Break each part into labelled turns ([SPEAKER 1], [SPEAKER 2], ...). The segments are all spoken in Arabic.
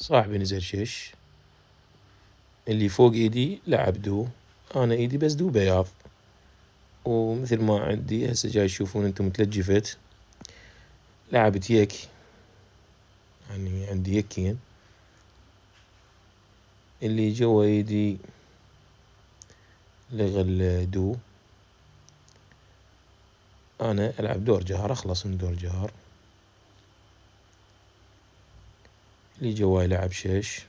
[SPEAKER 1] صاحبي نزل شش، اللي فوق ايدي لعب دو، انا ايدي بس دو بياض، ومثل ما عندي هسه جاي تشوفون انتم متلجفت، لعبت يك، يعني عندي يكين، اللي جوا ايدي لغى الدو، انا العب دور جهر، اخلص من دور جهر. اللي جواي لعب شش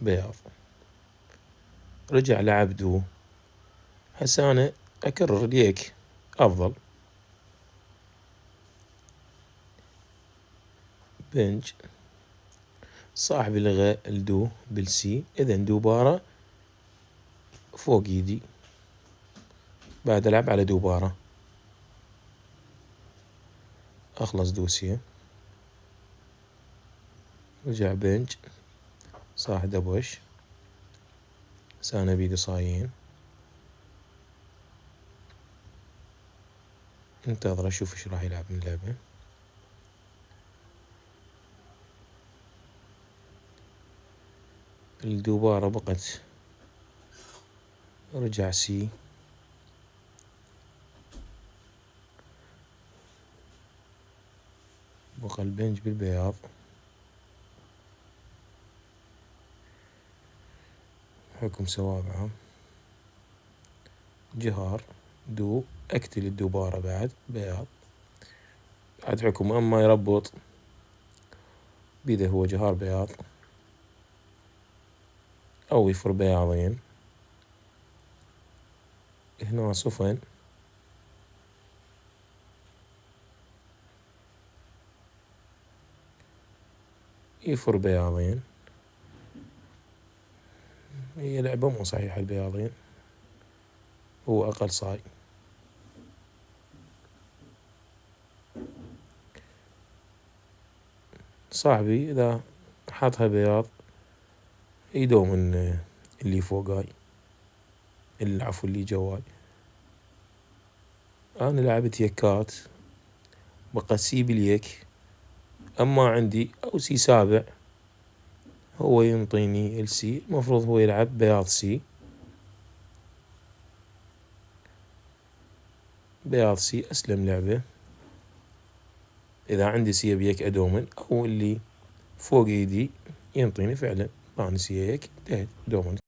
[SPEAKER 1] بياض، رجع لعب دو، هسه انا اكرر اليك افضل. بنج، صاحبي لغى الدو بالسي، اذا دو بارة فوق ايدي، بعد العب على دو بارة، اخلص دوسية، رجع بنج، صاح دبش، سانا بيدي صايين، انتظر اشوف ايش راح يلعب من اللعبة. الدوبارة بقت، رجع سي، بقى البنج بالبياض، حكم سوابعه، جهار دو، اقتل الدوبارة بعد بياض، بعد حكم اما يربط بيده هو جهار بياض او يفر بياضين، هنا صفن، يفر بياضين، هي لعبة مو صحيحة البياضين، هو اقل صاي. صاحبي اذا حاطها بياض يدوم من اللي فوقاي، العفو اللي جواي، انا لعبت يكات، بقى سي باليك، اما عندي او سي سابع، هو ينطيني السي، المفروض هو يلعب بياض سي، بياض سي اسلم لعبة، اذا عندي سي بيك ادومن، او اللي فوق ايدي ينطيني فعلا، طاني سي هيك انتهت دومن.